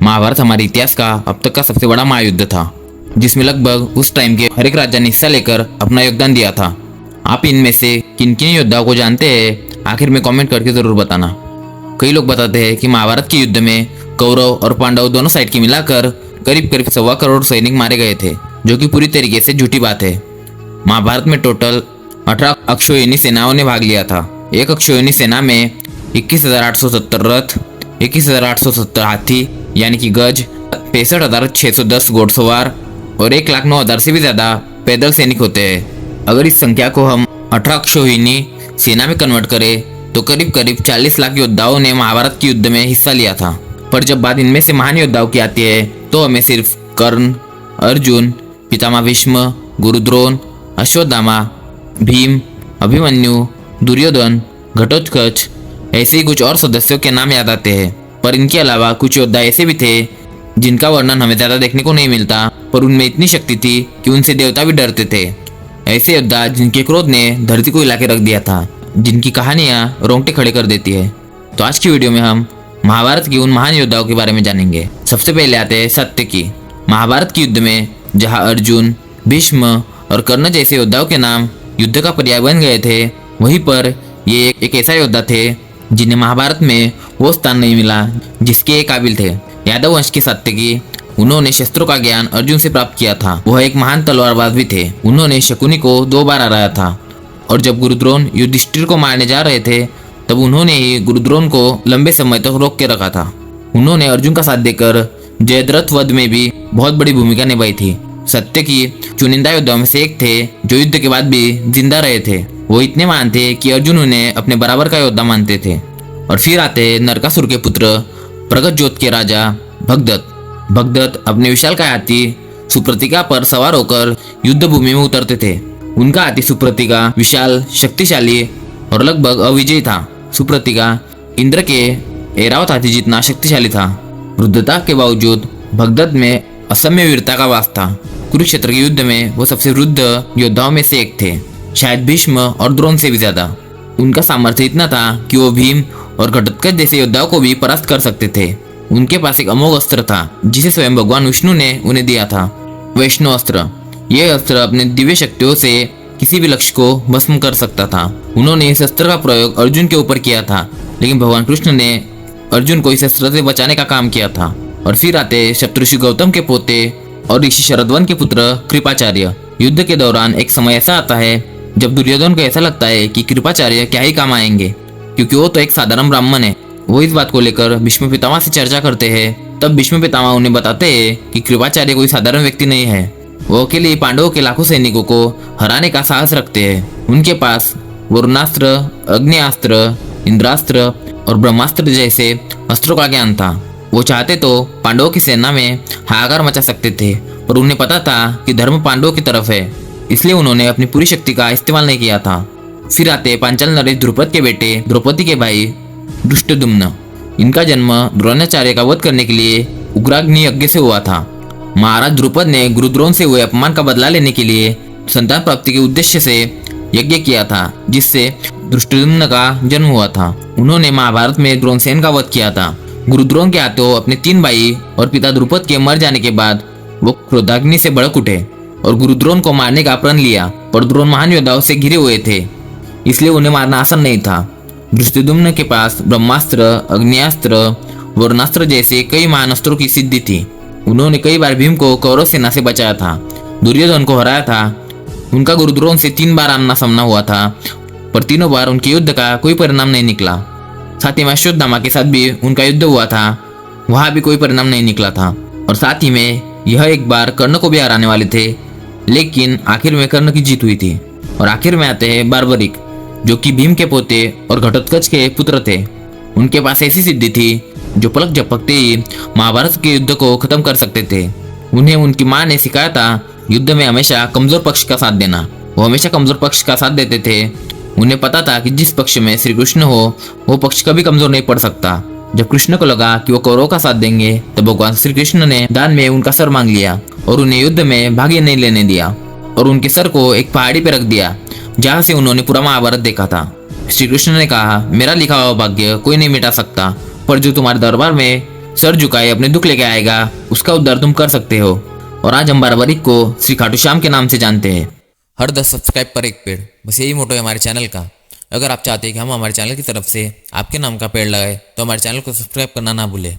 महाभारत हमारे इतिहास का अब तक का सबसे बड़ा महायुद्ध था, जिसमें लगभग उस टाइम के हर एक राजा ने हिस्सा लेकर अपना योगदान दिया था। आप इनमें से किन किन योद्धाओं को जानते हैं, आखिर में कमेंट करके जरूर बताना। कई लोग बताते हैं कि महाभारत के युद्ध में कौरव और पांडव दोनों साइड के मिलाकर करीब करीब 1.25 करोड़ सैनिक मारे गए थे, जो कि पूरी तरीके से झूठी बात है। महाभारत में टोटल 18 अक्षौहिणी सेनाओं ने भाग लिया था। एक अक्षौहिणी सेना में 21,870 रथ, 21,870 हाथी यानी कि गज, 65,610 घोड़सवार और 1,09,000 से भी ज्यादा पैदल सैनिक होते हैं। अगर इस संख्या को हम 18 अक्षौहिणी सेना में कन्वर्ट करें तो करीब करीब 40 लाख योद्धाओं ने महाभारत के युद्ध में हिस्सा लिया था। पर जब बात इनमें से महान योद्धाओं की आती है तो हमें सिर्फ कर्ण, अर्जुन, पितामह भीष्म, गुरु द्रोण, अश्वत्थामा, भीम, अभिमन्यु, दुर्योधन, घटोत्कच ऐसे ही कुछ और सदस्यों के नाम याद आते हैं। पर इनके अलावा कुछ योद्धा ऐसे भी थे जिनका वर्णन हमें ज्यादा देखने को नहीं मिलता, पर उनमें इतनी शक्ति थी कि उनसे देवता भी डरते थे। ऐसे योद्धा जिनके क्रोध ने धरती को हिला के रख दिया था, जिनकी कहानियां रोंगटे खड़े कर देती है। तो आज की वीडियो में हम महाभारत के उन महान योद्धाओं के बारे में जानेंगे। सबसे पहले आते हैं सत्यकी। महाभारत के युद्ध में जहां अर्जुन, भीष्म और कर्ण जैसे योद्धाओं के नाम युद्ध का पर्याय बन गए थे, वहीं पर ये एक ऐसा योद्धा थे जिन्हें महाभारत में वो स्थान नहीं मिला जिसके ये काबिल थे। यादव वंश के सत्यकी, उन्होंने शस्त्रों का ज्ञान अर्जुन से प्राप्त किया था। वह एक महान तलवारबाज भी थे। उन्होंने शकुनी को 2 बार हराया था और जब गुरु द्रोण युधिष्ठिर को मारने जा रहे थे तब उन्होंने ही गुरु द्रोण को लंबे समय तक रोक के रखा था। उन्होंने अर्जुन का साथ देकर जयद्रथ वध में भी बहुत बड़ी भूमिका निभाई थी। सत्यकी चुनिंदा योद्धाओं में से एक थे जो युद्ध के बाद भी जिंदा रहे थे। वो इतने महान थे कि अर्जुन उन्हें अपने बराबर का योद्धा मानते थे। और फिर आते नरकासुर के पुत्र प्रगतजोत के राजा भगदत्त। भगदत्त अपने विशालकाय हाथी सुप्रतिका पर सवार होकर युद्ध भूमि में उतरते थे। उनका हाथी सुप्रतिका विशाल, शक्तिशाली और लगभग अविजयी था। सुप्रतिका इंद्र के ऐरावत हाथी जितना शक्तिशाली था। वृद्धता के बावजूद भगदत्त में असम्य वीरता का वास था। कुरुक्षेत्र के युद्ध में वो सबसे वृद्ध योद्धाओं में से एक थे, शायद भीष्म और द्रोण से भी ज्यादा। उनका सामर्थ्य इतना था कि वो भीम और घटोत्कच जैसे योद्धाओं को भी परास्त कर सकते थे। उनके पास एक अमोघ अस्त्र था जिसे स्वयं भगवान विष्णु ने उन्हें दिया था, वैष्णव अस्त्र। यह अस्त्र अपने दिव्य शक्तियों से किसी भी लक्ष्य को भस्म कर सकता था। उन्होंने इस अस्त्र का प्रयोग अर्जुन के ऊपर किया था, लेकिन भगवान कृष्ण ने अर्जुन को इस अस्त्र से बचाने का काम किया था। और फिर आते सप्तऋषि गौतम के पोते और ऋषि शरद्वन के पुत्र कृपाचार्य। युद्ध के दौरान एक समय ऐसा आता है जब दुर्योधन को ऐसा लगता है कि कृपाचार्य क्या ही काम आएंगे, क्योंकि वो तो एक साधारण ब्राह्मण है। वो इस बात को लेकर भीष्म पितामह से चर्चा करते हैं। तब भीष्म पितामह उन्हें बताते हैं कि कृपाचार्य कोई साधारण व्यक्ति नहीं है। वो अकेले पांडवों के लाखों सैनिकों को हराने का साहस रखते हैं। उनके पास वरुणास्त्र, अग्नियास्त्र, इंद्रास्त्र और ब्रह्मास्त्र जैसे अस्त्रों का ज्ञान था। वो चाहते तो पांडवों की सेना में हाहाकार मचा सकते थे, पर उन्हें पता था कि धर्म पांडवों की तरफ है, इसलिए उन्होंने अपनी पूरी शक्ति का इस्तेमाल नहीं किया था। फिर आते पांचाल नरेश द्रुपद के बेटे द्रौपदी के भाई धृष्टद्युम्न। इनका जन्म द्रोणाचार्य का वध करने के लिए उग्राग्नि यज्ञ से हुआ था। महाराज द्रुपद ने गुरु द्रोण से हुए अपमान का बदला लेने के लिए संतान प्राप्ति के उद्देश्य से यज्ञ किया था, जिससे धृष्टद्युम्न का जन्म हुआ था। उन्होंने महाभारत में द्रोणसेन का वध किया था। गुरु द्रोण के हाथों अपने 3 भाई और पिता द्रुपद के मर जाने के बाद वो क्रोधाग्नि से भड़क उठे और गुरु द्रोण को मारने का प्रण लिया। पर द्रोण महान योद्धाओं से घिरे हुए थे, इसलिए उन्हें मारना आसान नहीं था। धृष्टद्युम्न के पास ब्रह्मास्त्र, अग्नियास्त्र, वरुणास्त्र जैसे कई महान अस्त्रों की सिद्धि थी। उन्होंने कई बार भीम को कौरव सेना से बचाया था, दुर्योधन को हराया था। उनका गुरु द्रोण से 3 बार आमना सामना हुआ था, पर तीनों बार उनके युद्ध का कोई परिणाम नहीं निकला। साथ ही में अश्वत्थामा के साथ भी उनका युद्ध हुआ था, वहां भी कोई परिणाम नहीं निकला था। और साथ ही में यह एक बार कर्ण को भी हराने वाले थे, लेकिन आखिर में कर्ण की जीत हुई थी। और आखिर में आते हैं बार्बरिक, जो कि भीम के पोते और घटोत्कच के पुत्र थे। उनके पास ऐसी सिद्धि थी जो पलक झपकते ही महाभारत के युद्ध को खत्म कर सकते थे। उन्हें उनकी मां ने सिखाया था युद्ध में हमेशा कमजोर पक्ष का साथ देना। वो हमेशा कमजोर पक्ष का साथ देते थे। उन्हें पता था कि जिस पक्ष में श्री कृष्ण हो वो पक्ष कभी कमजोर नहीं पड़ सकता। जब कृष्ण को लगा कि वो कौरवों का साथ देंगे तो भगवान श्री कृष्ण ने दान में उनका सर मांग लिया और उन्हें युद्ध में भाग नहीं लेने दिया और उनके सर को एक पहाड़ी पर रख दिया जहां से उन्होंने पूरा महाभारत देखा था। श्री कृष्ण ने कहा, मेरा लिखा हुआ भाग्य कोई नहीं मिटा सकता, पर जो तुम्हारे दरबार में सर झुकाए अपने दुख लेके आएगा, उसका उद्धार तुम कर सकते हो। और आज हम 12 को श्री खाटू श्याम के नाम से जानते हैं। हर 10 सब्सक्राइब पर एक पेड़, बस यही मोटो है हमारे चैनल का। अगर आप चाहते हैं कि हम हमारे चैनल की तरफ से आपके नाम का पेड़ लगाए तो हमारे चैनल को सब्सक्राइब करना ना भूलें।